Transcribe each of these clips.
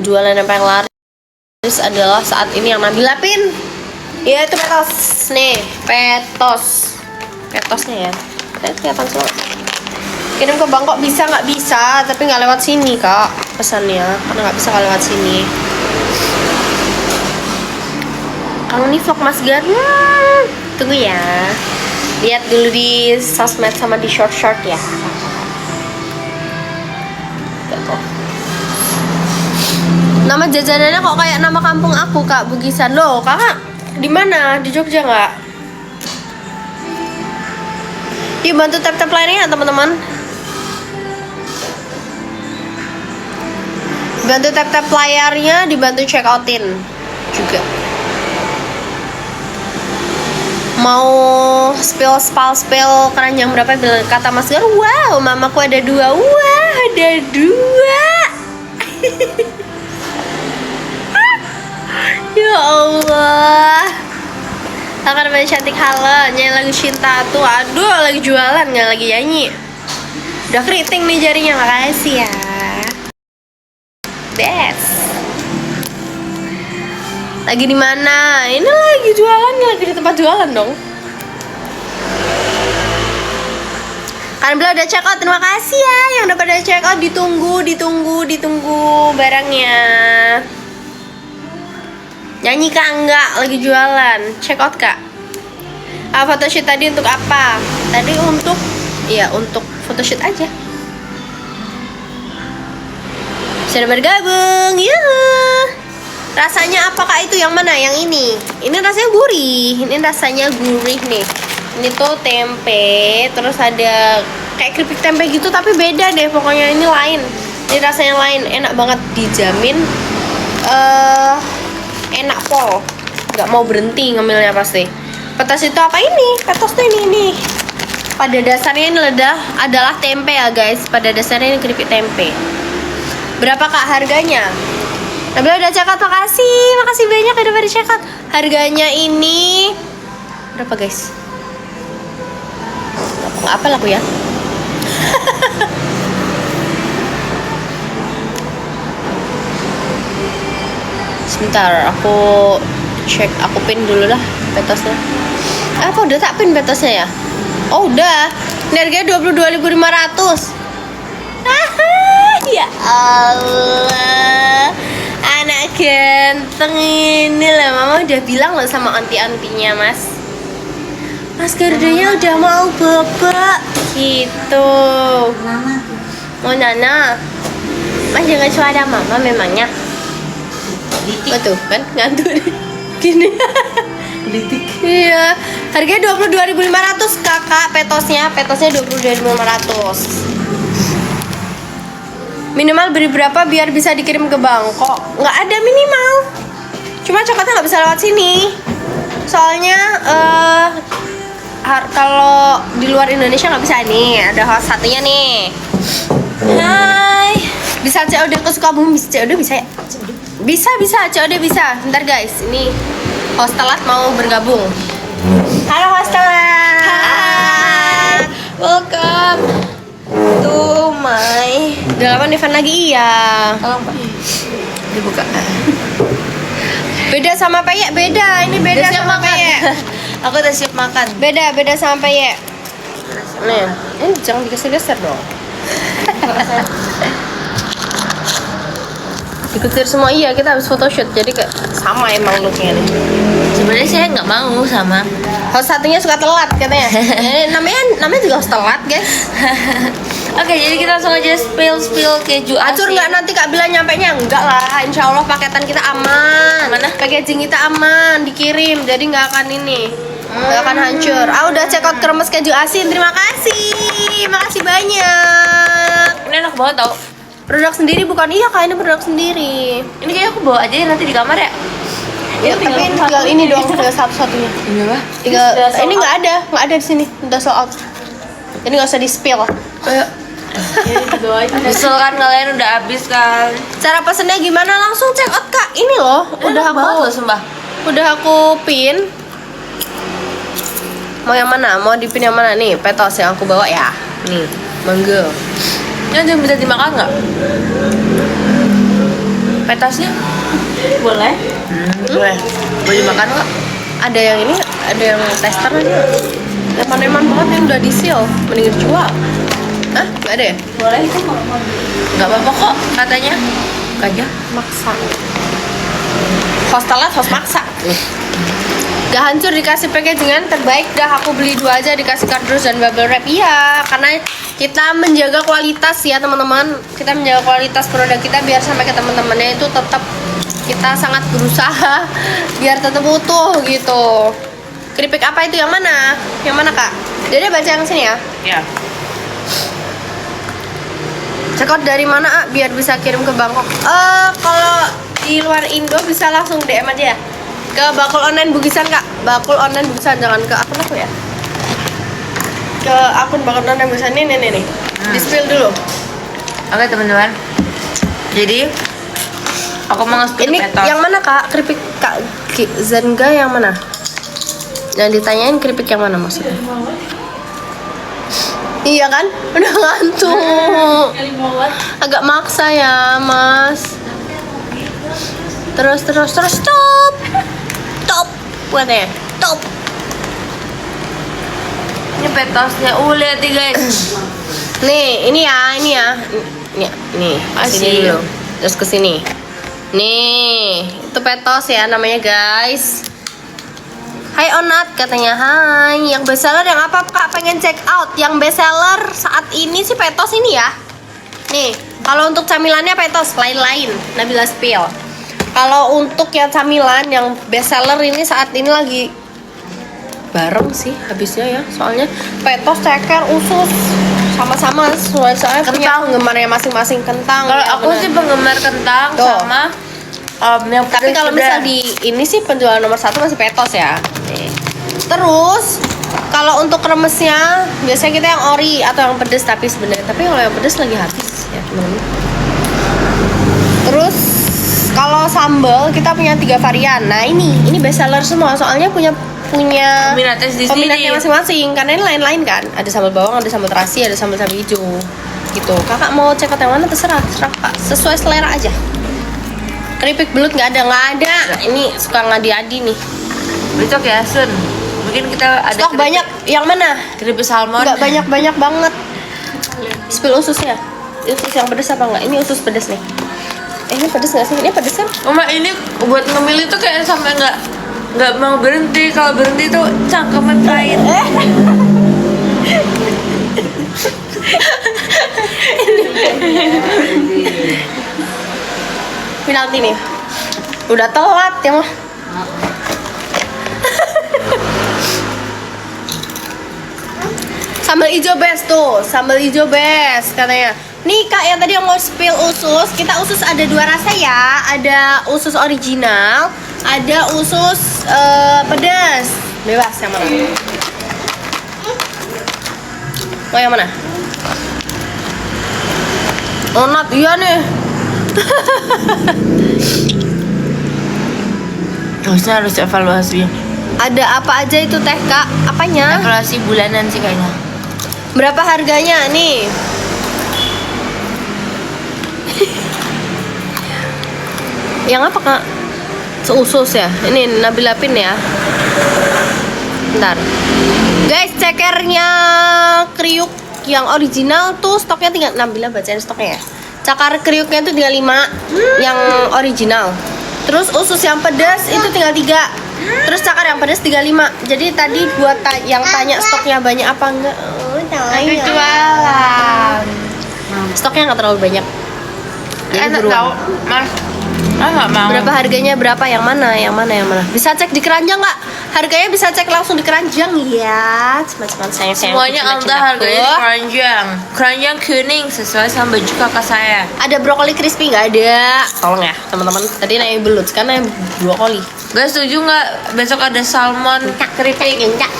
jualan yang paling laris adalah saat ini yang Nabila pin. Ya itu petos nih, petosnya ya. Kelihatan semua. Kirim ke Bangkok bisa nggak bisa, tapi nggak lewat sini kak pesannya, karena nggak bisa lewat sini. Kalau ini vlog Mas Gar, tunggu ya. Lihat dulu di sosmed sama di short ya. Gitu. Nama jajanannya kok kayak nama kampung aku kak, Bugisan loh. Kakak di mana? Di Jogja nggak? Yuk bantu tap layarnya teman-teman. Bantu tap layarnya, dibantu check outin juga. Mau spill keranjang berapa? Kata Mas Gar, wow, mamaku ada 2. Wah, ada 2. Ya Allah. Akan main cantik halo, nyanyi lagu cinta tuh. Aduh, lagi jualan nggak lagi nyanyi. Udah keriting nih jarinya, makasih ya. Best. Lagi di mana? Ini lagi jualan, lagi di tempat jualan dong. Kalian bilang udah check out, terima kasih ya yang udah pada check out. Ditunggu barangnya. Nyanyi kak enggak, lagi jualan. Check out kak. Photoshoot tadi untuk apa? Tadi untuk photoshoot aja. Sudah bergabung, yuh. Rasanya apakah itu yang mana? Yang ini. Ini rasanya gurih. Ini rasanya gurih nih. Ini tuh tempe, terus ada kayak keripik tempe gitu, tapi beda deh. Pokoknya ini lain. Ini rasanya lain, enak banget, dijamin. Enak pol. Nggak mau berhenti ngemilnya pasti. Petos itu apa ini? Petos tuh ini. Pada dasarnya ini adalah tempe ya guys. Pada dasarnya ini keripik tempe. Berapa kak harganya? Nabila udah check out, makasih banyak udah pada check out. Harganya ini berapa guys? Nggak apa laku ya? Sebentar, aku cek, aku pin dulu lah petosnya. Apa udah tak pin petosnya ya? Oh udah. Ini harganya 22.500. Ya Allah, anak ganteng ini lah. Mama udah bilang loh sama anti-antinya Mas Gardenya udah mau babak gitu. Mau Nana. Mas jangan suara mama memangnya. Betul kan, ngantuk gini. Politik. Iya, harganya 22.500 kakak. Petosnya 22.500. Minimal beri berapa biar bisa dikirim ke Bangkok? Nggak ada minimal. Cuma coklatnya nggak bisa lewat sini. Soalnya kalau di luar Indonesia nggak bisa nih. Ada host satunya nih. Hai. Bisa COD ke Sukabumi? COD bisa ya? Bisa COD bisa. Bentar guys, ini host telat mau bergabung. Halo host telat. Hai. Welcome to my. Udah lama Nevan lagi iya. Tolong Pak. Dibuka. Beda sama peyek, beda. Ini beda sama peyek. Aku udah siap makan. Beda sama peyek. Nih, ini jangan dikasih dasar dong. Dikutir semua iya, kita habis photoshoot jadi kayak sama emang looknya nih. Sebenarnya saya nggak mau sama. Host satunya suka telat katanya. namanya juga host telat guys. Oke, jadi kita langsung aja spill keju Acur asin. nggak nanti Kak Bila nyampenya? Enggak lah, insya Allah paketan kita aman. Mana? Packaging kita aman, dikirim, jadi nggak akan ini, nggak akan hancur. Udah check out kremes keju asin, terima kasih banyak. Ini enak banget tau. Produk sendiri bukan? Iya kak, ini produk sendiri. Ini kayaknya aku bawa aja ya nanti di kamar ya. Ya, tapi tinggal ini doang, tinggal satu-satunya. Iya lah. Tinggal ini nggak ada di sini, udah sold out. Jadi nggak usah di spill. Nyesel kan kalian udah habis kan. Cara pesennya gimana? Langsung check out kak. Ini loh, udah banget loh sumpah. Udah aku pin. Mau yang mana? Mau dipin yang mana nih? Petos yang aku bawa ya. Nih, mangga. Ini bisa dimakan nggak? Petasnya boleh. Boleh. Boleh makan nggak? Ada yang ini, ada yang tester aja. Yang eman banget yang udah di-seal, mending dijual. Hah? Nggak ada ya? Boleh itu nggak apa-apa kok katanya. Aja. Maksa. Hostelnya host maksa. Gak hancur, dikasih packagingan terbaik. Dah aku beli 2 aja, dikasih kardus dan bubble wrap. Iya, karena kita menjaga kualitas ya teman-teman. Kita menjaga kualitas produk kita biar sampai ke teman-temannya itu tetap kita sangat berusaha biar tetap utuh gitu. Keripik apa itu, yang mana? Yang mana kak? Jadi baca yang sini ya. Ya. Check out dari mana ah, biar bisa kirim ke Bangkok. Kalau di luar Indo bisa langsung DM aja ya. Ke Bakul Online Bugisan kak. Bakul Online Bugisan, jangan ke akun aku ya. Ke akun Bakul Online Bugisan nih nih. Di spill dulu. Oke teman-teman. Jadi aku mau nge-spill Ini petos. yang mana kak? Keripik kak Zenga yang mana? Jangan ditanyain keripik yang mana maksudnya. Iya kan? Udah ngantuk. Agak maksa ya mas. Terus stop. Buatnya top. Ini petosnya. Lihat nih guys. Nih, ini ya. Nih, Asik. sini dulu. Terus ke sini. Nih, itu petos ya namanya guys. Hai Onat katanya. Hai, yang bestseller yang apa kak? Pengen check out. Yang bestseller saat ini sih petos ini ya. Nih, kalau untuk camilannya petos lain-lain. Nabila Spill. Kalau untuk yang camilan yang bestseller ini saat ini lagi bareng sih habisnya ya. Soalnya petos, ceker, usus sama-sama soalnya punya penggemarnya masing-masing. Kentang. Kalau ya, aku sih penggemar kentang Tuh. sama yang tapi kalau misal di ini sih penjualan nomor 1 masih petos ya. Nih. Terus kalau untuk remesnya biasanya kita yang ori atau yang pedes tapi sebenarnya kalau yang pedes lagi habis ya teman-teman. Terus kalau sambal kita punya 3 varian. Nah ini bestseller semua soalnya punya peminatnya masing-masing karena ini lain-lain kan. Ada sambal bawang, ada sambal terasi, ada sambal cabai hijau gitu. Kakak mau cek out yang mana terserah kak, sesuai selera aja. Keripik belut nggak ada. Ini suka ngadi-adi nih. besok ya Sun. Mungkin kita ada Stok banyak. Yang mana? keripik salmon. Nggak banyak banget. Spill ususnya. Usus yang pedes apa enggak? Ini usus pedes nih. Ini pedes nggak sih? Ini pedes kan? Mama ini buat ngemil itu kayak sampai nggak mau berhenti. Kalau berhenti tuh cangkemnya pahit. Penalti nih. Udah telat ya mah. Sambal hijau best tuh, sambal hijau best katanya. Nih kak yang tadi yang mau spill usus, kita usus ada 2 rasa ya. Ada usus original, ada usus pedas. Bebas yang mana? Mau yang mana? Oh Nat, iya nih. Harus evaluasi. Ada apa aja itu teh kak? Apanya? Evaluasi bulanan sih kayaknya. Berapa harganya nih? Yang apa kak? Seusus ya? Ini Nabila Pin ya? Bentar. Guys, cekernya kriuk yang original tuh stoknya tinggal Nabila bacain stoknya ya. Cakar kriuknya tuh tinggal 5 yang original. Terus usus yang pedas itu tinggal 3. Terus cakar yang pedas 35. Jadi tadi buat yang tanya stoknya banyak apa enggak? Oh, Aku jualan. Stoknya nggak terlalu banyak. Jadi Enak buruan. tau Mas. Nggak mau. Berapa harganya, berapa, yang mana? Bisa cek di keranjang nggak? Harganya bisa cek langsung di keranjang ya. Cuma sayang. Semuanya Alda harganya di keranjang. Keranjang kuning sesuai sama baju kakak saya. Ada brokoli crispy nggak ada? Tolong ya teman-teman. Tadi nanya belut, sekarang nanya brokoli. Gak setuju nggak besok ada salmon Keripik cak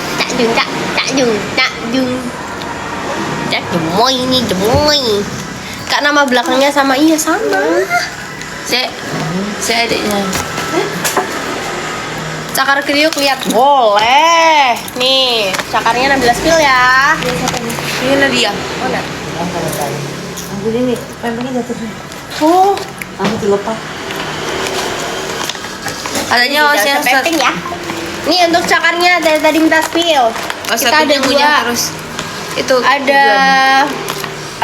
gemoy nih gemoy. Kak nama belakangnya sama, iya sama. Saya adiknya. Cakar kriuk lihat boleh. Nih cakarnya 16 pil ya. Ini Nadia. Mana? Jadi nih, pempeknya jatuh. Oh, Kamu dilepas. Katanya Tidak hostnya usah pepeng ya. Ini untuk cakarnya dari tadi minta spill. Kita ada dua. terus. Itu Ada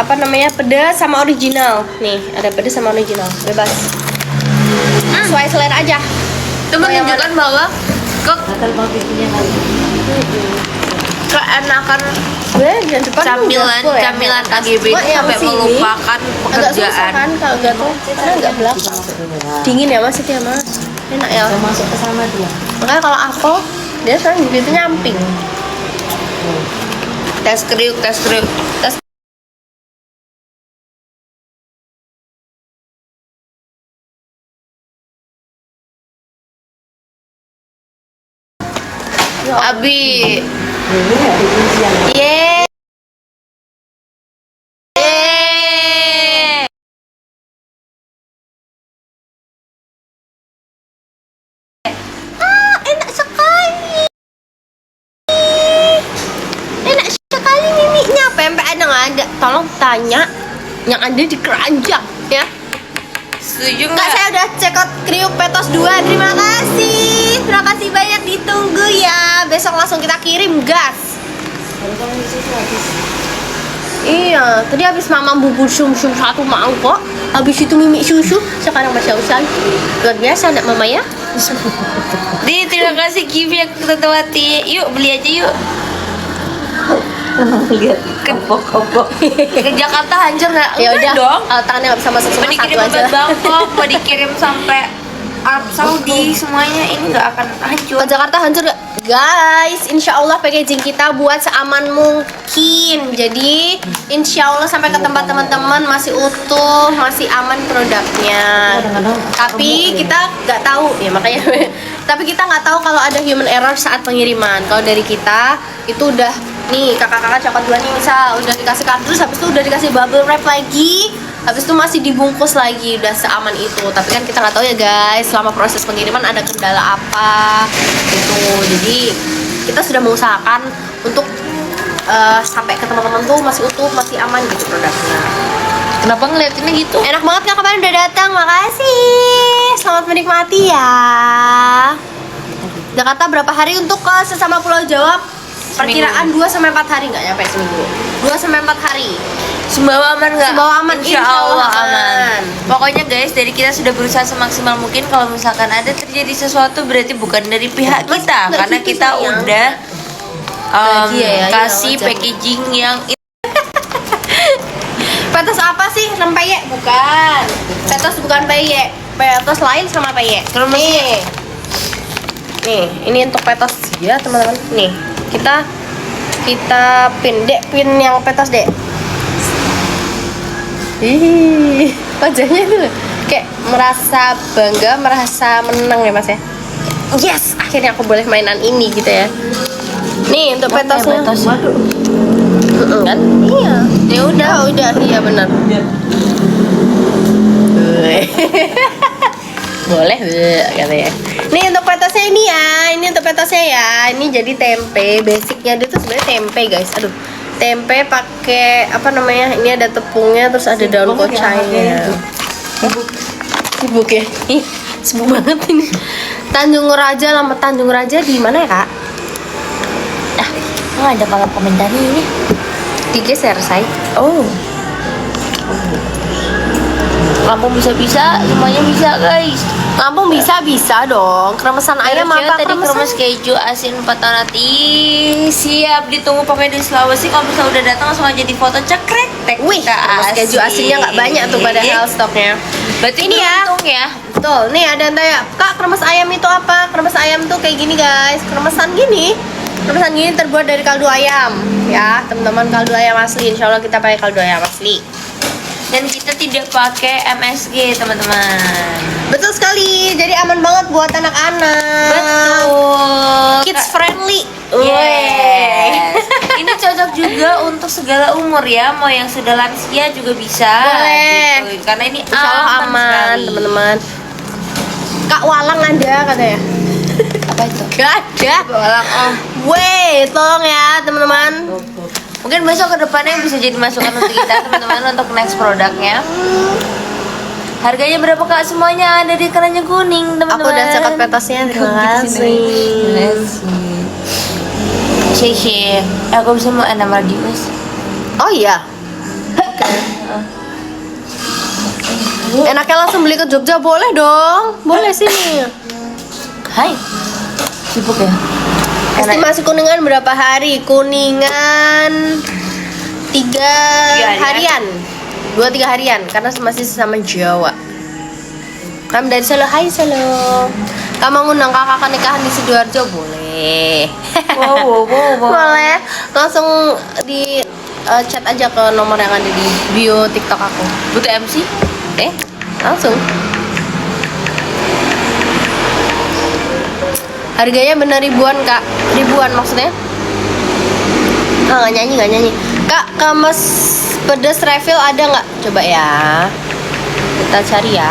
apa namanya, pedas sama original. Nih, ada pedas sama original. Bebas. Sesuai selera aja. itu menunjukkan bahwa keenakan Yang depan camilan KGB itu sampai melupakan agak susah pekerjaan. kan kalau gatel karena agak belakang. Dingin ya Mas itu ya Mas. Enak ya. masuk ke sana dia. Makanya kalau aku dia sekarang gitu nyamping. Tes kriuk. Abi. Ini hari ujian. Yeay. Enak sekali. Enak sekali miminya. Pempek ada nggak ada? Tolong tanya yang ada di keranjang ya. Setuju Kak, nggak? saya udah check out kriuk petos 2. Terima kasih. Terima kasih banyak, ditunggu ya. Besok langsung kita kirim, gas. Iya, tadi habis mama bubur sum-sum 1 mangkok. Habis itu mimi susu, sekarang masih usan. Luar biasa anak mama ya. Terima kasih Kivi yang Tantewati. Yuk beli aja yuk. Lihat kopok-kopok. Ke Jakarta hancur nggak? Ya Enggak udah, dong. tangannya nggak bisa masuk Mau semua, dikirim satu aja. sampai Bangkok, mau dikirim sampai Arab Saudi, semuanya ini nggak akan hancur. Ke Jakarta hancur gak? Guys, insya Allah packaging kita buat seaman mungkin. Jadi insya Allah sampai ke tempat teman-teman masih utuh, masih aman produknya. Tapi kita nggak tahu ya makanya. Tapi kita nggak tahu kalau ada human error saat pengiriman. Kalau dari kita itu udah nih kakak-kakak coklat 2 nih misal udah dikasih kardus, habis itu udah dikasih bubble wrap lagi. Habis itu masih dibungkus lagi, udah seaman itu. Tapi kan kita nggak tahu ya guys, selama proses pengiriman ada kendala apa gitu. Jadi kita sudah mengusahakan untuk sampai ke teman-teman tuh masih utuh, masih aman gitu produknya. Kenapa ngeliatinnya gitu? Enak banget kak, kemarin udah datang, makasih. Selamat menikmati ya. Jakarta berapa hari untuk ke sesama Pulau Jawa? Perkiraan 2-4 hari, nggak nyampe seminggu. 2-4 hari. Sumbawa aman nggak? Sumbawa aman, Insya insya Allah Allah aman. aman. Pokoknya guys, dari kita sudah berusaha semaksimal mungkin. Kalau misalkan ada terjadi sesuatu berarti bukan dari pihak Mas, kita, nggak karena gitu, kita sayang. udah Bahagia ya, kasih ya, wajar. packaging yang Petos apa sih? Rempeyek? Bukan. Petos bukan peyek. Petos lain sama peyek. Nih. Nih, ini untuk petos ya, teman-teman. Nih, kita pin yang petos, Dek. Ih, wajahnya itu loh. Kayak merasa bangga, merasa menang ya, Mas ya. Yes, akhirnya aku boleh mainan ini gitu ya. Nih, untuk petosnya. Kan? Iya. Ya udah, iya benar. Boleh katanya. Nih untuk petosnya ini ya, ini untuk petosnya ya. Ini jadi tempe, basicnya dia tuh sebenarnya tempe guys. Aduh, tempe pakai apa namanya? Ini ada tepungnya, terus ada daun kocainya. Sibuk ya? Ih, sibuk banget ini. Tanjung Raja, lama Tanjung Raja di mana ya kak? ada kolom komentar ini. Digeser say. Oh. Lampung bisa-bisa, semuanya bisa guys. Lampung bisa dong. Kremesan ayam apa tadi kremes keju asin 4 nanti siap ditunggu pokoknya di Sulawesi. Kalau misalnya udah datang langsung aja di foto cekrek tek. Wih, kremes keju asinnya nggak banyak tuh padahal stoknya. Berarti Ini ya. beruntung ya. Betul, nih ada yang tanya, Kak kremes ayam itu apa? Kremes ayam tuh kayak gini guys, kremesan gini terbuat dari kaldu ayam ya teman-teman, kaldu ayam asli. Insya Allah kita pakai kaldu ayam asli. Dan kita tidak pakai MSG teman-teman. Betul sekali, jadi aman banget buat anak-anak. Betul. Kids friendly. Yes. Ini cocok juga untuk segala umur ya, mau yang sudah lansia juga bisa. Boleh. Gitu. Karena ini Insya Allah aman sekali. teman-teman. Kak Walang ada katanya. Apa itu? Gak ada. Walang, oh. Wait, tolong ya teman-teman. Mungkin besok ke depannya bisa jadi masukan untuk kita teman-teman untuk next produknya. Harganya berapa kak? Semuanya ada di keranjang kuning teman-teman. Aku udah cekat petosnya, terima kasih. Shake. Aku bisa mau 6 radius. Oh iya. Enaknya langsung beli ke Jogja boleh dong. Boleh sini. Hai. Sibuk ya? Estimasi Kuningan berapa hari? Kuningan 3 harian. 2-3 harian karena masih sama Jawa. Kami dari Solo. Hai Solo. Kamu ngundang kakak nikahan di Sidoarjo boleh. Wow. Boleh. Langsung di chat aja ke nomor yang ada di bio TikTok aku. Butuh MC? Langsung. Harganya bener ribuan kak. Ribuan maksudnya? Nggak nyanyi. Kak, kames pedas refill ada nggak? Coba ya. Kita cari ya.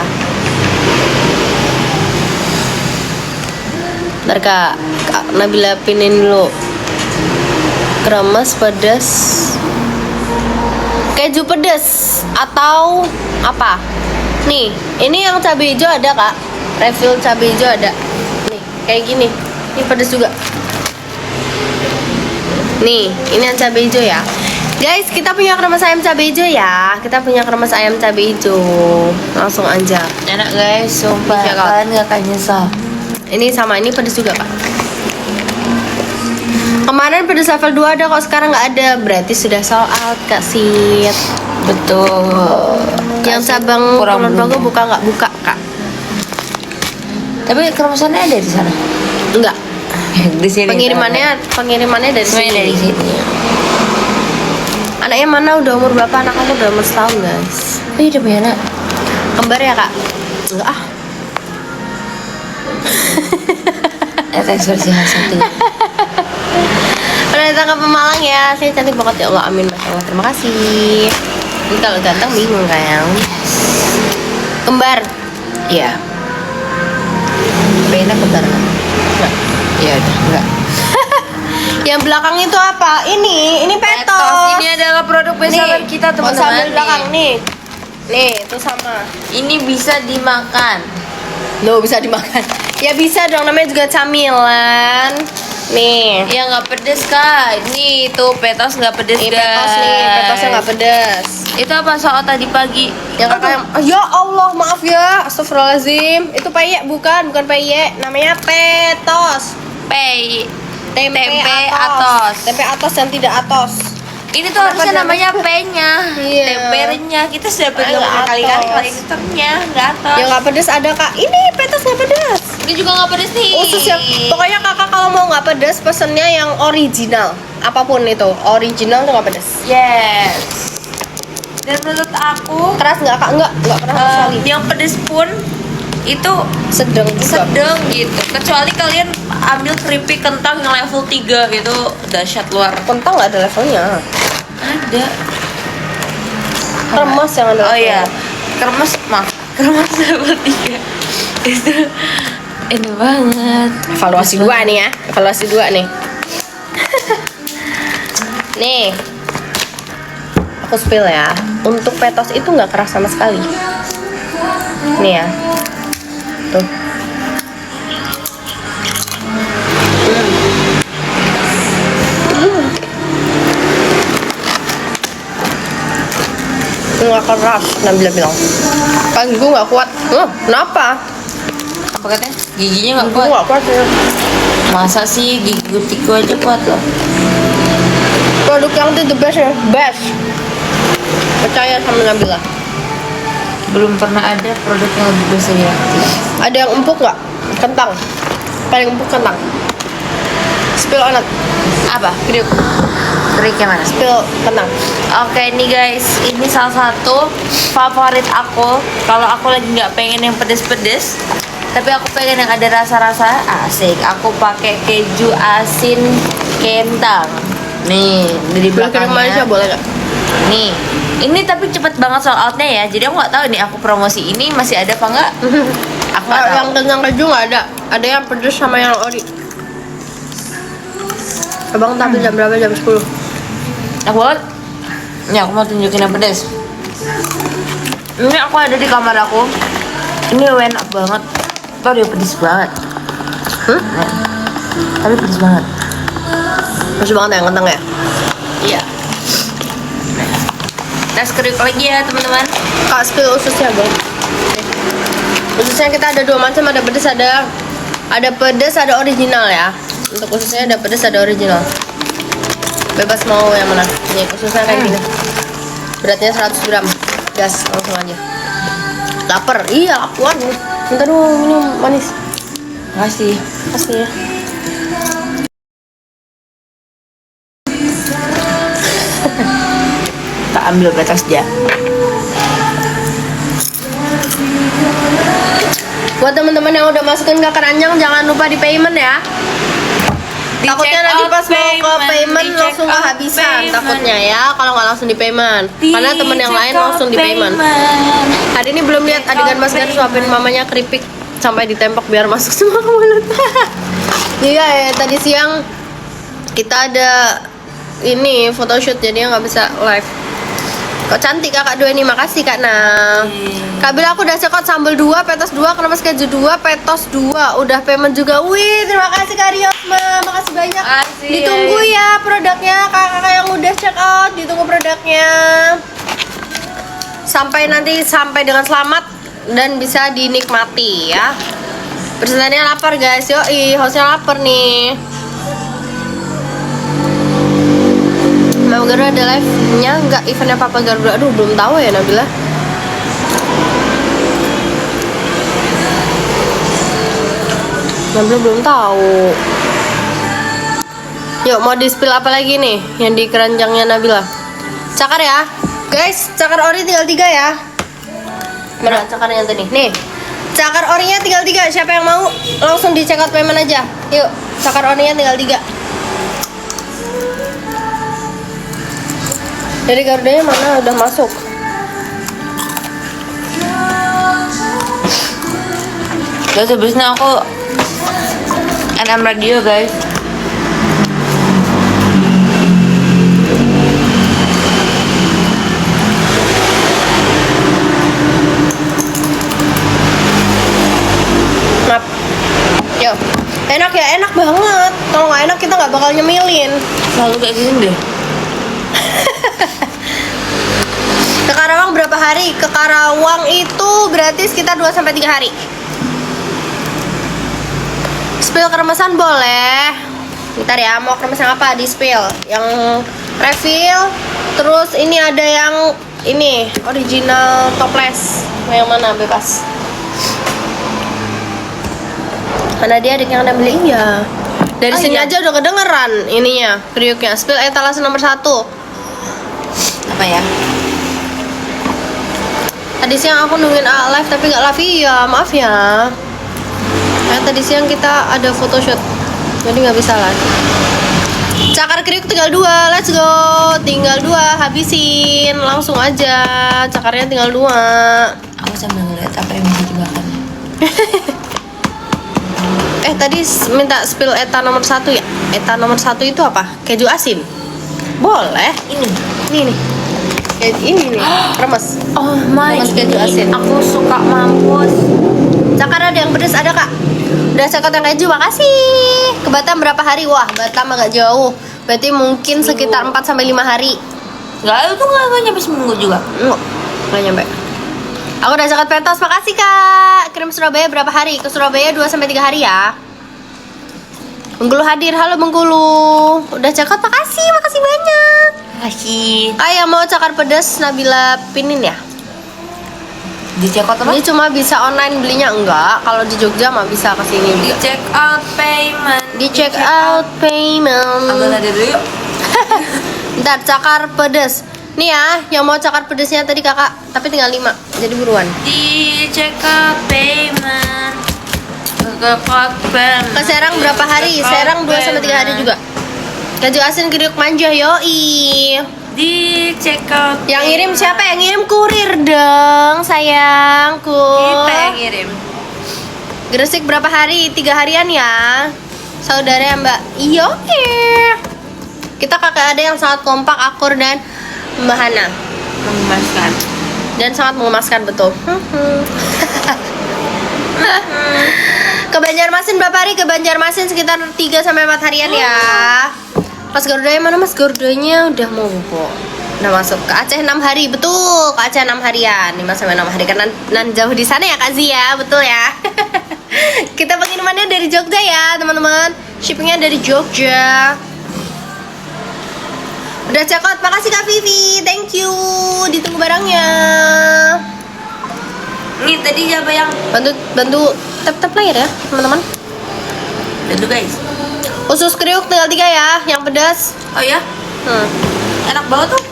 Bentar kak Nabila pinin dulu. Kremes pedas keju pedas atau apa? Nih, ini yang cabai hijau ada kak. Refill cabai hijau ada. Nih, kayak gini. Ini pedas juga. Nih, ini yang cabai hijau ya. Guys, kita punya kremes ayam cabai hijau ya. Kita punya kremes ayam cabai hijau. Langsung aja. Enak guys, sumpah. Iya, Kak. Kalian gak akan nyesal. Ini sama ini pedas juga kak. Kemarin pedas level 2 ada kok, sekarang nggak ada. Berarti sudah sold out kak Sid. Betul. Yang cabang kurang Kulon Progo belum. buka nggak buka kak? Tapi kremesannya ada di sana. Enggak. Di sini. Pengirimannya dari semuanya sini. dari sini. Anaknya mana udah umur berapa? Anak aku udah umur setahun guys. Oh iya udah punya anak. Kembar ya kak? Enggak ah. Teks versi H1. Udah datang ke Pemalang ya. Saya cantik banget ya Allah. Amin masya Allah. Terima kasih. Ini kalau ganteng bingung kan? Kembar. Iya. Bena kembar kan? Enggak. Iya udah enggak. Yang belakang itu apa? Ini petos. Ini adalah produk bestseller kita Oh, teman-teman. sambil belakang nih. Nih, itu sama. Ini bisa dimakan. Loh, bisa dimakan. Ya bisa dong, namanya juga camilan. Nih. Ya nggak pedes kak. Ini tuh petos nggak pedes Ini guys. petos nih, petosnya nggak pedes. Itu apa soal tadi pagi? Yang kakak yang, oh, ya Allah, maaf ya, astagfirullahaladzim. Itu peyek bukan peyek, namanya petos. Tempe atos. Tempe atos yang tidak atos. Ini tuh Kenapa harusnya dia- namanya P-nya. Iya. Tempernya. Kita sudah Nggak bilang berkali-kali atos. kalau sistemnya nggak atas. Yang nggak pedes ada kak. Ini petos nggak pedes. Ini juga nggak pedes nih. Khusus yang, pokoknya kakak kalau mau nggak pedes pesennya yang original. Apapun itu, original tuh nggak pedes. Yes. Dan menurut aku Keras nggak kak? Nggak keras sama sekali. yang pedes pun itu Sedang juga. sedang gitu. Kecuali kalian ambil keripik kentang yang level 3 gitu, dahsyat luar. Kentang nggak ada levelnya. Ada. Kremes yang ada. Oh iya. levelnya. Kremes level 3. Itu enak banget. Evaluasi 2 nih ya. Evaluasi 2 nih. Nih. Aku spill ya. Untuk petos itu nggak keras sama sekali. Nih ya. Tuh. Nggak keras, Nabila bilang. Kan gue nggak kuat. Kenapa? Apa katanya? Giginya nggak Gue kuat. nggak kuat ya. Masa sih gigi gutiku aja kuat loh. Produk yang itu the best ya, best. Percaya sama Nabila. Belum pernah ada produk yang lebih besar ya. Ada yang empuk nggak? Kentang. Paling empuk kentang. Spill on it. Apa? Video. Triknya mana? Spill kentang. Oke nih guys, ini salah satu favorit aku. Kalau aku lagi nggak pengen yang pedes-pedes, tapi aku pengen yang ada rasa-rasa asik. Aku pakai keju asin kentang. Nih, di Belakang Malaysia belakangnya. boleh nggak? Nih, ini tapi cepet banget sold outnya ya. Jadi aku nggak tahu nih aku promosi ini masih ada apa nggak. Aku nggak tahu. Yang kentang keju nggak ada. Ada yang pedes sama yang ori. Abang tampil jam berapa? Jam 10. Aku banget. Nih aku mau tunjukin yang pedes. Ini aku ada di kamar aku. Ini enak banget. Tau dia pedes banget. Tapi pedes banget. Masih banget ya kentang ya. Iya. Tes kriuk lagi ya teman-teman. Kak spill ususnya bang. Ususnya kita ada 2 macam, ada pedas, ada pedas, ada original ya. Untuk ususnya ada pedas, ada original. Bebas mau yang mana. Nih ususnya kayak gini. Beratnya 100 gram. Gas langsung aja. Lapar. Iya lapuan. Bentar dulu minum manis. Makasih. Kasih ya. Tak ambil batas dia. Buat teman-teman yang udah masukin ke keranjang jangan lupa di payment ya. Takutnya nanti pas mau ke payment langsung kehabisan takutnya ya kalau nggak langsung di payment. Karena temen yang lain langsung di payment. Hari ini belum lihat adegan Mas Gar suapin mamanya keripik sampai ditembak biar masuk semua ke mulut. Iya ya, tadi siang kita ada ini photoshoot jadi nggak bisa live. Kok cantik kakak 2 ini, makasih kak Nah. Kak Bila aku udah cekot sambal 2, petos 2, kremes keju 2, petos 2. Udah payment juga. Wih, terima kasih Kak Riosma. Makasih banyak. Makasih. Ditunggu ya produknya kakak yang udah check out, ditunggu produknya. Sampai nanti sampai dengan selamat dan bisa dinikmati ya. Persenannya lapar guys. Yoi, hostnya lapar nih. Mama Garuda ada live-nya nggak eventnya Papa Garuda? Aduh belum tahu ya Nabila. Nabila belum tahu. Yuk mau di-spill apa lagi nih yang di keranjangnya Nabila? Cakar ya guys, cakar ori tinggal 3 ya. Mana cakarnya tadi? Nih cakar orinya tinggal 3. Siapa yang mau langsung di check out payment aja. Yuk cakar orinya tinggal 3. Dari Garudanya mana udah masuk? Terus habisnya aku NM radio guys. Maaf. Yo, enak ya, enak banget. Kalau nggak enak kita nggak bakal nyemilin. Selalu kayak gini deh. Ke Karawang berapa hari? Ke Karawang itu gratis kita 2-3 hari. Spill kremesan boleh. Bentar ya, mau kremes yang apa? Di spill. Yang refill. Terus ini ada yang ini original toples. Mau yang mana? Bebas. Mana dia adik yang beli? Iya. Dari sini iya. aja udah kedengeran ininya, kriuknya. Spill etalase nomor 1. Apa ya? Tadi siang aku nungguin live tapi nggak live ya, maaf ya. Tadi siang kita ada photoshoot, jadi nggak bisa live. Cakar kriuk tinggal 2, let's go. Tinggal 2, habisin langsung aja. Cakarnya tinggal 2. Aku sambil ngeliat apa yang bisa dimakan. Tadi minta spill eta nomor 1 ya. Eta nomor 1 itu apa? Keju asin. Boleh. Ini. Ini nih. Ini nih, remes. Oh my. Remes keju asin. Aku suka mampus. Cakar ada yang pedes ada kak. Udah cekot yang keju, makasih. Ke Batam berapa hari? Wah, Batam agak jauh. Berarti mungkin sekitar 4-5 hari. Enggak, itu enggak nyampe seminggu juga. Nggak nyampe. Aku udah cekot petos, makasih kak. Kirim Surabaya berapa hari? Ke Surabaya 2-3 hari ya. Bengkulu hadir, halo Bengkulu. Udah cekot, makasih banyak. Makasih. Kak yang mau cakar pedas Nabila pinin ya. Di check out apa? Ini cuma bisa online belinya enggak. Kalau di Jogja mah bisa kesini Di juga. check out payment. Di check out payment. Ambil aja dulu yuk. Ntar cakar pedas. Nih ya, yang mau cakar pedasnya tadi kakak, tapi tinggal 5. Jadi buruan. Di check out payment. Check out payment. Ke Serang berapa hari? Serang 2-3 hari juga. Keju asin kriuk manja yoi. Di check out. Yang ngirim siapa? Yang ngirim kurir dong, sayangku. Kita yang ngirim. Gresik berapa hari? 3 harian ya. Saudara Mbak. Iya oke. Kita kakak ada yang sangat kompak, akur dan Mbak Hana. Memuaskan. dan sangat mengemaskan betul. Ke Banjarmasin berapa hari? Ke Banjarmasin sekitar 3 sampai 4 harian ya. Mas Garudanya mana? Mas Garudanya udah mau bobo. Udah masuk ke Aceh 6 hari, betul. Ke Aceh 6 harian, 5 sampai 6 hari karena nan jauh di sana ya Kak Zia, betul ya. Kita pengirimannya dari Jogja ya, teman-teman. Shippingnya dari Jogja. Udah check out, makasih Kak Vivi, thank you. Ditunggu barangnya. Ini tadi siapa yang Bantu tap layar ya, teman-teman. itu guys? Usus kriuk tinggal 3 ya, yang pedas. Oh ya, enak banget tuh.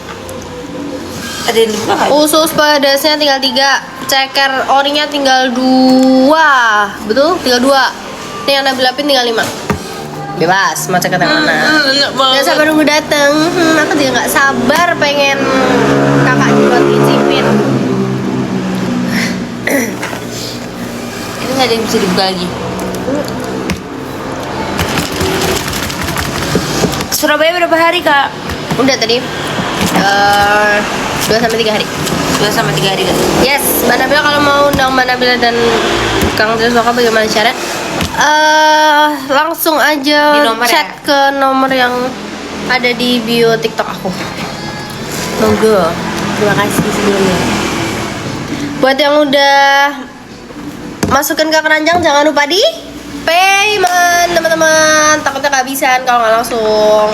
Ada yang dibuka nggak? Usus pedasnya tinggal 3, ceker orinya tinggal 2. Betul? Tinggal 2. Ini yang Nabil Lapin tinggal 5. Bebas, mau ceker yang mana? Enak Gak banget. sabar nunggu dateng. Aku juga gak sabar pengen kakak juga ngicipin. Ini nggak ada yang bisa dibuka lagi. Surabaya berapa hari kak? Udah tadi 2 sampai 3 hari. 2 sampai 3 hari kan? Yes, Mbak Nabila kalau mau undang Mbak Nabila dan Kang Triswaka bagaimana syarat? Langsung aja Di nomor chat ya? ke nomor yang ada di bio TikTok aku. Monggo. Terima kasih sebelumnya. Buat yang udah masukin ke keranjang jangan lupa di payment teman-teman. Takutnya kehabisan kalau nggak langsung.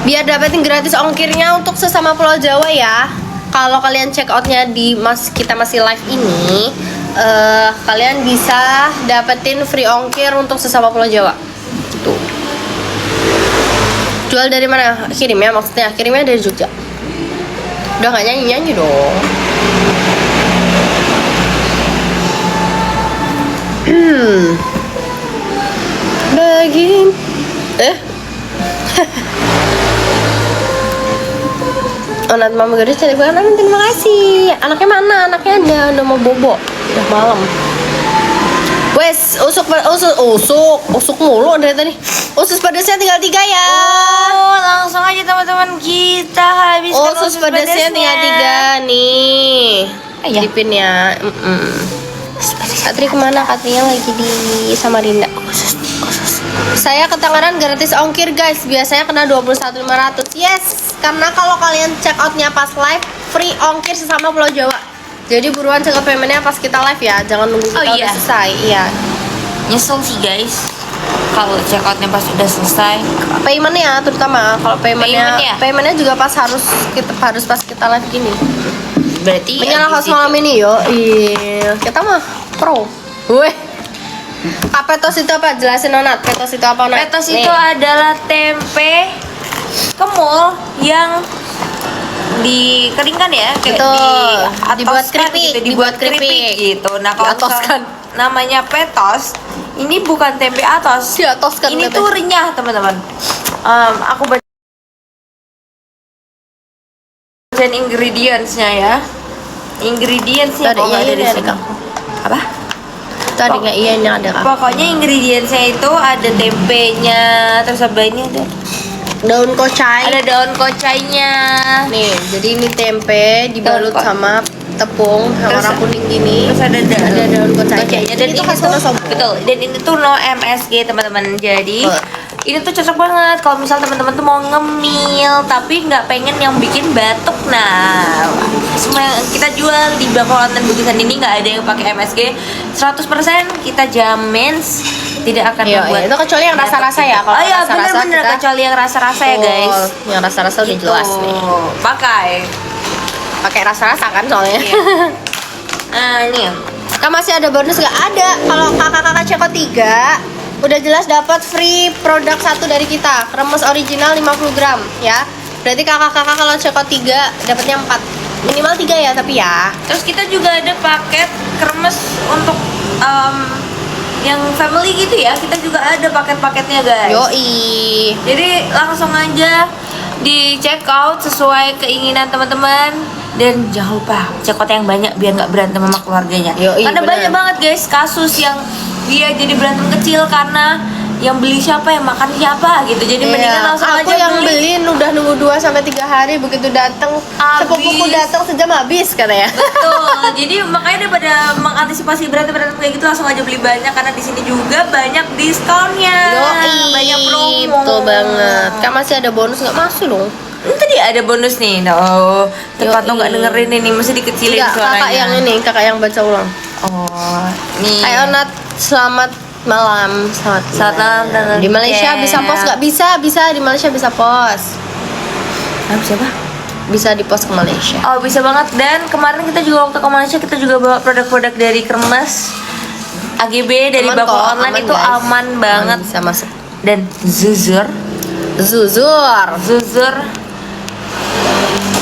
Biar dapetin gratis ongkirnya untuk sesama Pulau Jawa ya. Kalau kalian check outnya di kita masih live ini, kalian bisa dapetin free ongkir untuk sesama Pulau Jawa. Tuh. Jual dari mana? Kirimnya maksudnya? Kirimnya dari Jogja. Udah nggak nyanyi dong. Begin. Anak mama gadis cantik banget, Amin, terima kasih. Anaknya mana? Anaknya udah mau bobo. Udah malam. Wes, usuk mulu dari tadi. Usus pedasnya tinggal 3 ya. Oh, langsung aja teman-teman kita habiskan Usus pedasnya tinggal 3 nih. Iya. Dipinnya. Katri kemana? Katrinya lagi di Samarinda. Saya ke Tangerang gratis ongkir guys. Biasanya kena 21.500. Yes, karena kalau kalian check outnya pas live free ongkir sesama Pulau Jawa. Jadi buruan check out paymentnya pas kita live ya. Jangan nunggu kita udah selesai. Iya. Nyesel sih guys kalau check outnya pas udah selesai. Paymentnya terutama kalau paymentnya juga pas harus pas kita live gini. Berarti Menyala abis host malam itu- ini yo. Iya, kita mah pro. Weh. Petos itu apa? Jelasin Nonat. Petos itu apa, Nat? Petos Nih. itu adalah tempe kemul yang dikeringkan ya, kayak Betul. Dibuat diatoskan keripik, gitu, dibuat dibuat keripik gitu. Nah, kalau Diatoskan. misalnya namanya petos, ini bukan tempe atos. Diatoskan Ini tempe. tuh renyah, teman-teman. Aku bacain ingredientsnya ya. Ingredientsnya Tuh ada kok nggak iya, ada di ini sini. ada, Apa? Tadi nggak iya ini ada Kak. Pokoknya ingredientsnya itu ada tempenya, terus apa ini ada? Daun kocai. Ada daun kocainya. Nih, jadi ini tempe dibalut Daun sama tepung yang Terus- warna kuning gini. Terus ada daun kocainya. kocainya dan Ini ini tuh khas tuh Wonosobo. betul. Dan ini tuh no MSG teman-teman. Jadi ini tuh cocok banget kalau misal teman-teman tuh mau ngemil tapi nggak pengen yang bikin batuk. Nah, semua yang kita jual di Bangkalan dan Bukisan ini nggak ada yang pakai MSG. 100% kita jamin tidak akan Iya, membuat iya. Itu kecuali yang batuk rasa-rasa ya. gitu. Kalau Oh iya, rasa-rasa bener-bener kita- kecuali yang rasa-rasa ya guys. Betul. Yang rasa-rasa udah Gitu. jelas nih. Pakai rasa-rasa kan soalnya. Iya. Nah, ini ya. Kak masih ada bonus nggak? Ada. Kalau kakak-kakak Ceko 3 udah jelas dapat free produk 1 dari kita. Kremes original 50 gram ya. Berarti kakak-kakak kalau Ceko 3 dapatnya 4. Minimal 3 ya tapi ya. Terus kita juga ada paket kremes untuk yang family gitu ya. Kita juga ada paket-paketnya guys. Yoi. Jadi langsung aja di check out sesuai keinginan teman-teman. Dan jangan lupa check out yang banyak biar nggak berantem sama keluarganya. Yoi, Karena bener. banyak banget guys kasus yang dia jadi berantem kecil karena yang beli siapa, yang makan siapa gitu. Jadi mendingan langsung aku aja yang beliin udah nunggu 2-3 hari, begitu datang sepupuku datang sejam habis katanya. Betul. Jadi makanya daripada mengantisipasi berantem kayak gitu, langsung aja beli banyak karena di sini juga banyak diskonnya. Banyak promo. Betul banget. Kan masih ada bonus nggak masuk dong? Ini tadi ada bonus nih. Oh, tepat lo nggak dengerin ini, mesti dikecilin Enggak, suaranya. kakak yang baca ulang. Oh, nih. Ayo Nat, selamat malam. Selamat malam, Tante Di Malaysia Ken. bisa pos nggak? Bisa di Malaysia bisa pos. Siapa? Bisa di pos ke Malaysia. Oh, bisa banget. Dan kemarin kita juga waktu ke Malaysia kita juga bawa produk-produk dari Kermes AGB dari Aman Bakul kok, Online, aman, itu guys. aman banget. Bisa masuk. Dan Zuzur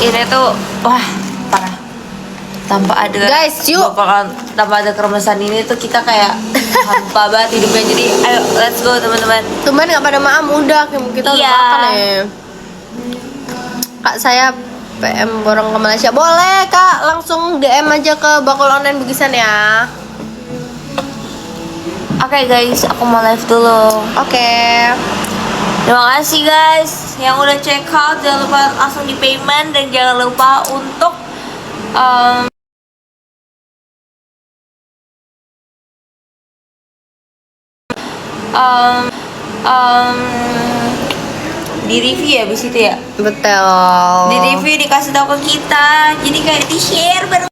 ini tuh wah parah. Tanpa ada Guys, yuk. tanpa ada keremesan ini tuh kita kayak hampa banget hidupnya. Jadi ayo let's go teman-teman. Teman nggak pada maam udah kita udah Iya. makan ya. Kak saya PM borong ke Malaysia. Boleh Kak, langsung DM aja ke Bakul Online Bugisan ya. Oke guys, aku mau live dulu. Oke. Terima kasih guys yang udah check out. Jangan lupa langsung di payment dan jangan lupa untuk di review ya abis itu ya. Betul. Di review dikasih tahu ke kita. Jadi kayak di share bareng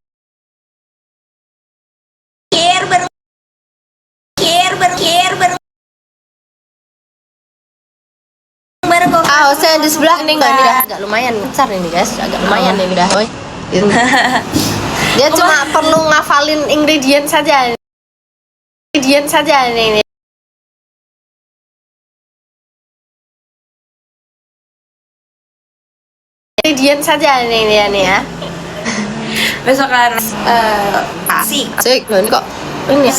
kok. Hostnya di sebelah ini nggak nih dah, agak lumayan besar ini guys, agak lumayan ini dah. Oi. Dia cuma perlu ngafalin ingredient saja. Ini. Ingredient saja ini dia nih ya. Besokan asik. Asik, ini kok ini.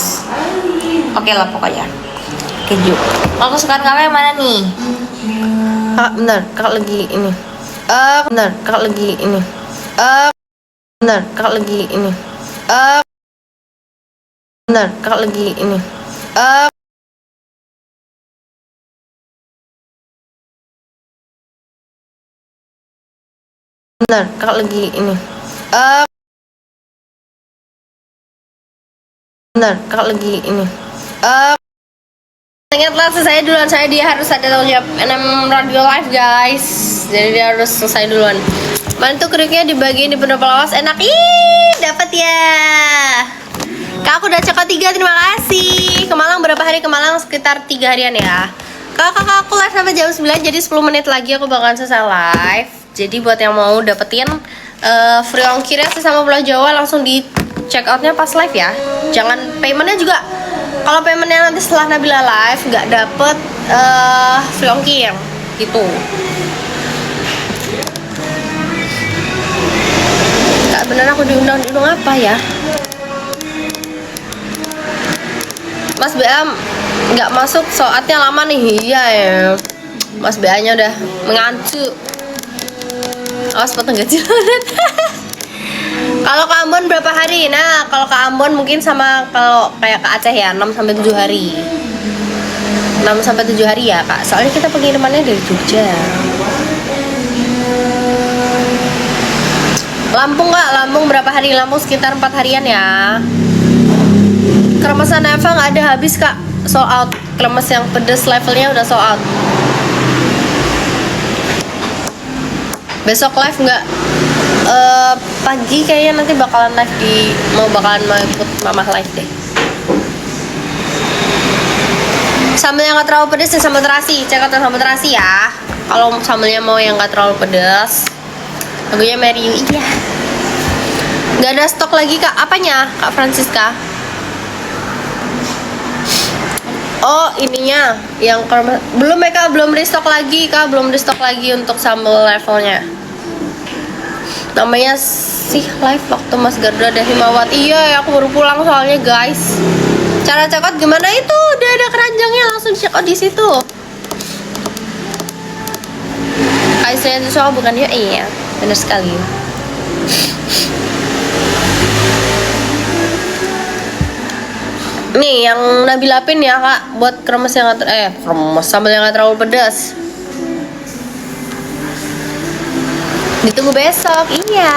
Oke lah pokoknya keju. Kalau kesukaan kakak yang mana nih? Kak, bentar, kakak lagi ini. Bentar, kakak lagi ini. Bentar, kakak lagi ini. Bentar, kakak lagi ini. Bentar, kakak lagi ini. Bentar, kakak lagi ini. Ingatlah selesai duluan, dia harus ada tanggung jawab NM Radio Live guys. Jadi dia harus selesai duluan. Mana tuh keriknya dibagiin di pendopo lawas, enak. Ih, dapat ya. Kak, aku udah cekot 3, terima kasih. Ke Malang berapa hari? Ke Malang sekitar 3 harian ya. Kakak aku live sampai jam 9, jadi 10 menit lagi aku bakalan selesai live. Jadi buat yang mau dapetin free ongkirnya sesama Pulau Jawa, langsung di check outnya pas live ya. Jangan paymentnya juga. Kalau paymentnya nanti setelah Nabila live nggak dapet free ongkir gitu. Gak bener aku diundang apa ya? Mas BM nggak masuk, soatnya lama nih. Iya ya. Mas BA nya udah mengancu. Awas potong gaji. Kalau ke Ambon berapa hari? Nah, kalau ke Ambon mungkin sama kalau kayak ke Aceh ya, 6-7 hari. 6-7 hari ya, Kak. Soalnya kita pengirimannya dari Jogja. Lampung nggak? Lampung berapa hari? Lampung sekitar 4 harian ya. Kremesan Eva nggak ada, habis Kak. Sold out. Kremes yang pedes levelnya udah sold out. Besok live nggak? Pagi kayaknya nanti bakalan live mau ikut Mamah live deh. Sambal yang nggak terlalu pedas dan sambal terasi, cek atau sambal terasi ya. Kalau sambalnya mau yang nggak terlalu pedas, lagunya Mary You. Iya. Nggak ada stok lagi Kak. Apanya Kak Francisca? Oh ininya yang belum mereka belum restock lagi Kak, belum restock lagi untuk sambal levelnya. Namanya sih live waktu Mas Garda ada Himawat. Iya, aku baru pulang soalnya guys. Cara check out gimana itu? Udah ada keranjangnya, langsung check out di situ. Kaisernya itu soal bukan ya? Iya, benar sekali. Nih yang Nabila pin ya kak, buat kremes yang kremes sambal yang nggak terlalu pedas. Ditunggu besok, iya.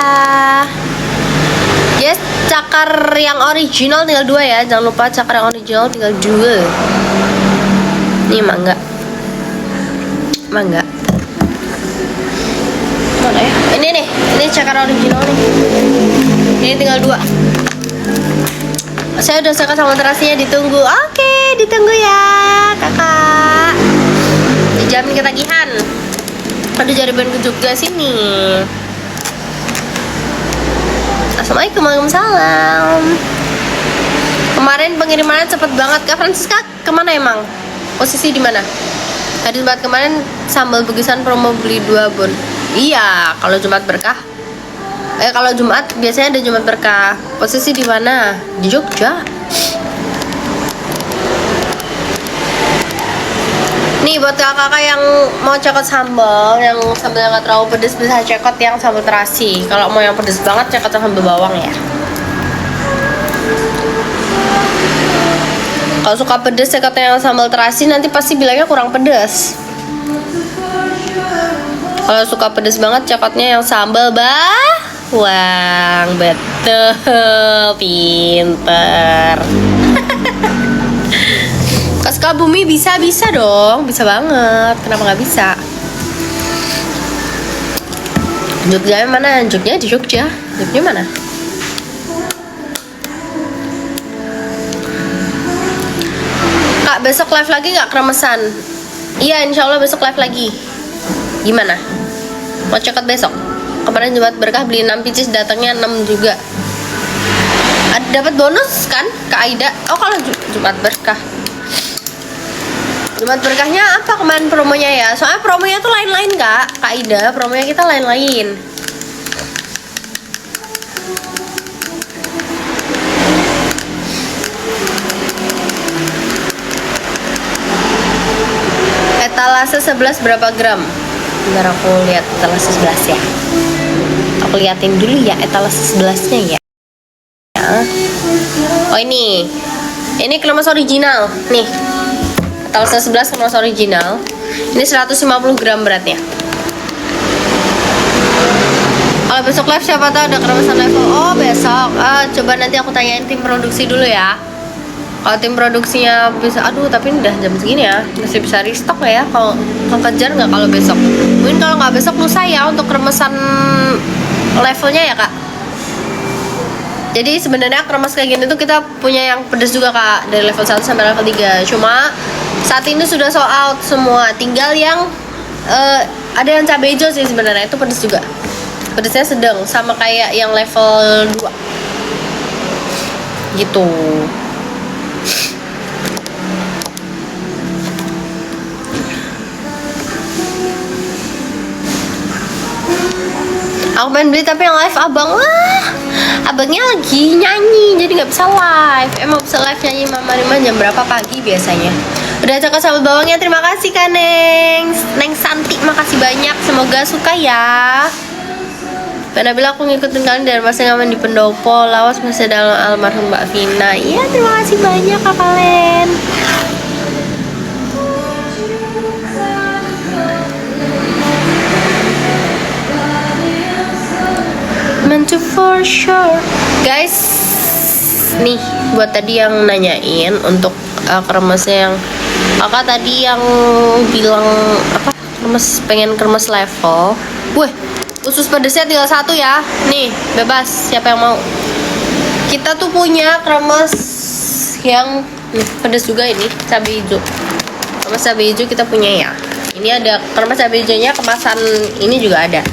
Yes, cakar yang original tinggal 2 ya, jangan lupa cakar yang original tinggal 2. Nih mangga, mangga. Mana ya? Ini cakar original nih. Ini tinggal 2. Saya udah sekat sama terasinya, ditunggu. Oke, ditunggu ya kakak. Dijamin ketagihan. Aduh, jadi pengen ke Jogja sini. Assalamualaikum, waalaikumsalam. Kemarin pengirimannya cepet banget. Kak Francisca kemana emang? Posisi di mana? Tadi banget kemarin sambal bugisan promo beli 2 bon. Iya, kalau Jumat berkah. Kalau Jumat biasanya ada Jumat berkah. Posisi di mana? Di Jogja. Nih buat kakak yang mau cekot sambal, yang sambal yang gak terlalu pedes bisa cekot yang sambal terasi. Kalau mau yang pedes banget cekot yang sambal bawang ya. Kalau suka pedes cekot yang sambal terasi, nanti pasti bilangnya kurang pedes. Kalau suka pedes banget cekotnya yang sambal bawang. Betul, pinter. Ke Sukabumi bisa dong, bisa banget. Kenapa nggak bisa? Jogja mana? Jogja di Jogja. Jogja mana? Kak, besok live lagi nggak kremesan? Iya, insya Allah besok live lagi. Gimana? Mau cekot besok? Kemarin Jumat berkah beli 6 pieces, datangnya 6 juga. Dapat bonus kan Kak Aida? Oh, kalau Jumat berkah. Jumat berkahnya apa kemarin promonya ya? Soalnya promonya tuh lain-lain Kak Aida, promonya kita lain-lain. Etalase 11 berapa gram? Bentar aku lihat etalase 11 ya. Aku liatin dulu ya etalase 11-nya ya. Oh ini kremes original nih. Etalase 11 kremes original. Ini 150 gram beratnya. Kalau besok live siapa tahu ada kremesan level. Oh besok. Coba nanti aku tanyain tim produksi dulu ya. Kalau tim produksinya bisa, aduh tapi udah jam segini ya, masih bisa restock nggak ya? Kalau kejar nggak kalau besok? Mungkin kalau nggak besok lusa ya untuk kremesan levelnya ya kak. Jadi sebenarnya kremes kayak gini tuh kita punya yang pedas juga kak, dari level 1 sampai level 3. Cuma saat ini sudah sold out semua, tinggal yang ada yang cabai hijau sih sebenarnya, itu pedas juga. Pedasnya sedang, sama kayak yang level 2 gitu. Aku pengen beli tapi yang live abang, abangnya lagi nyanyi jadi nggak bisa live. Emang bisa live nyanyi Mama Rima jam berapa pagi biasanya? Udah cakap sambal bawangnya, terima kasih kan Neng Santi, makasih banyak, semoga suka ya. Mbak Nabila, aku ngikutin kalian dari masa ngamen di Pendopo, lawas masih dalam almarhum Mbak Vina. Iya, terima kasih banyak kak kalian. Meant to for sure. Guys, nih buat tadi yang nanyain untuk kremesnya yang kakak tadi yang bilang apa, pengen kremes level. Wih, khusus pedesnya tinggal 1 ya. Nih, bebas siapa yang mau. Kita tuh punya kremes yang pedes juga, ini cabai hijau. Kremes cabai hijau kita punya ya. Ini ada kremes cabai hijaunya, kemasan ini juga ada.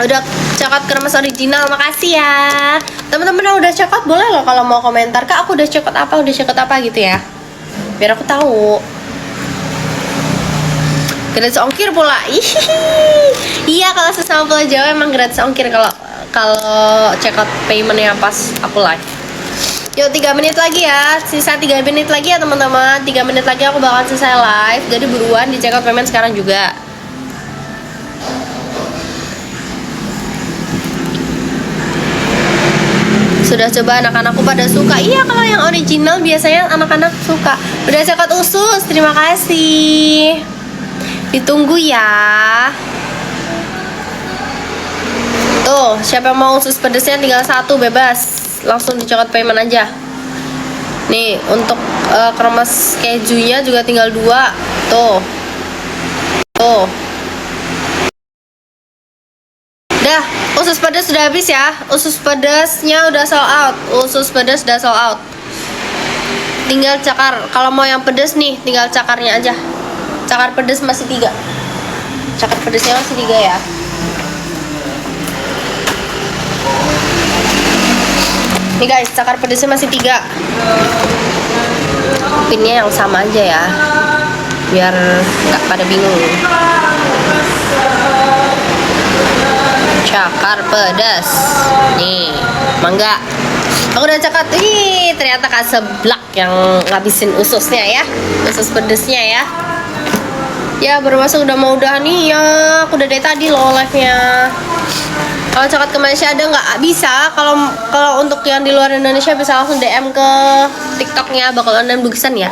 Udah cekot kremes original, makasih ya teman-teman yang udah cekot. Boleh loh kalau mau komentar, kak aku udah cekot apa gitu ya, biar aku tahu. Gratis ongkir pula. Iya, kalau sesama Pulau Jawa emang gratis ongkir kalau cekot paymentnya pas aku live. Yuk 3 menit lagi ya, sisa 3 menit lagi ya teman-teman. 3 menit lagi aku bakal selesai live, jadi buruan di cekot payment sekarang juga. Sudah coba, anak-anakku pada suka. Iya, kalau yang original biasanya anak-anak suka. Udah cekot usus, terima kasih. Ditunggu ya. Tuh, siapa yang mau usus pedesnya tinggal 1 bebas. Langsung dicokot payment aja. Nih, untuk kremes kejunya juga tinggal 2. Tuh. Tuh. Dah, usus pedas sudah habis ya. Usus pedasnya udah sold out. Usus pedas udah sold out. Tinggal cakar. Kalau mau yang pedas nih, tinggal cakarnya aja. Cakar pedas masih 3. Cakar pedasnya masih 3 ya. Nih guys, cakar pedasnya masih 3. Pinnya yang sama aja ya, biar nggak pada bingung. Cakar pedas nih, mangga. Aku udah cakat. Ih, ternyata Kak Seblak yang ngabisin ususnya ya, usus pedasnya ya. Ya, baru masuk udah mau udah nih ya. Aku udah dari tadi loh live-nya. Kalau cakat ke Malaysia ada nggak? Bisa. Kalau untuk yang di luar Indonesia bisa langsung DM ke TikToknya bakal online bugisan ya.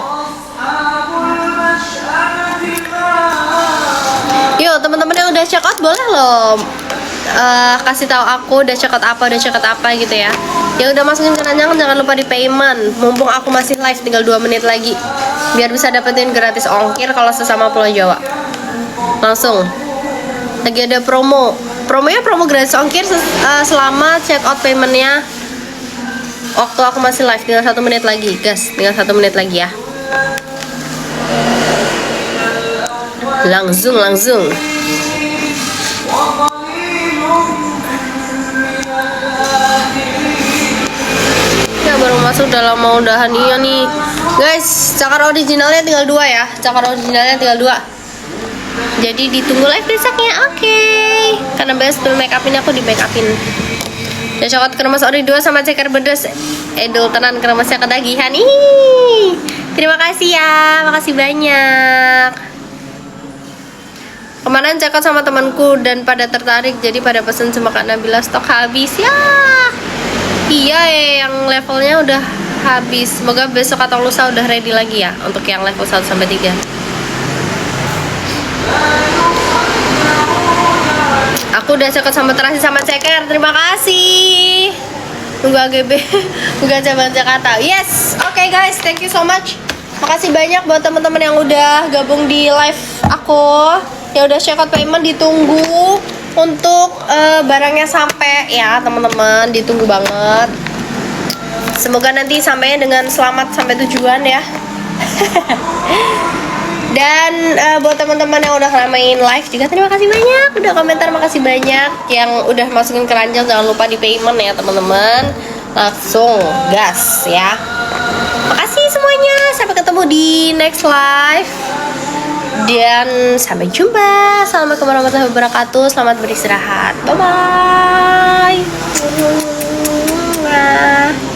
Yuk teman-teman yang udah check out boleh loh kasih tahu aku udah check out apa gitu ya. Yang udah masukin keranjang jangan lupa di payment. Mumpung aku masih live tinggal 2 menit lagi, biar bisa dapetin gratis ongkir kalau sesama Pulau Jawa. Langsung. Lagi ada promo. Promonya promo gratis ongkir selama check out paymentnya. Waktu aku masih live tinggal 1 menit lagi, guys. Tinggal 1 menit lagi ya. Langsung. Ya baru masuk dalam mau udahan iya nih. Guys, cakar originalnya tinggal 2 ya. Cakar originalnya tinggal 2. Jadi ditunggu live besoknya, oke. Karena besok make up ini aku di make upin. Ya coklat kremes ori 2 sama ceker bedes. Edul tenan kremesnya kedagihan. Ih. Terima kasih ya, makasih banyak. Kemarin cekot sama temanku dan pada tertarik, jadi pada pesen sama Kak Nabila, stok habis ya. Iya yang levelnya udah habis. Semoga besok atau lusa udah ready lagi ya untuk yang level 1 sampai 3. Aku udah cekot sama terasi sama ceker. Terima kasih. Tunggu AGB. Bukan cabang Jakarta. Yes. Oke guys, thank you so much. Makasih banyak buat teman-teman yang udah gabung di live aku. Ya udah check out payment, ditunggu untuk barangnya sampai ya teman-teman, ditunggu banget. Semoga nanti sampainya dengan selamat sampai tujuan ya. Dan buat teman-teman yang udah ramein live juga terima kasih banyak, udah komentar makasih banyak, yang udah masukin keranjang jangan lupa di payment ya teman-teman. Langsung gas ya. Makasih semuanya, sampai ketemu di next live. Dan sampai jumpa. Assalamualaikum warahmatullahi wabarakatuh. Selamat beristirahat. Bye bye.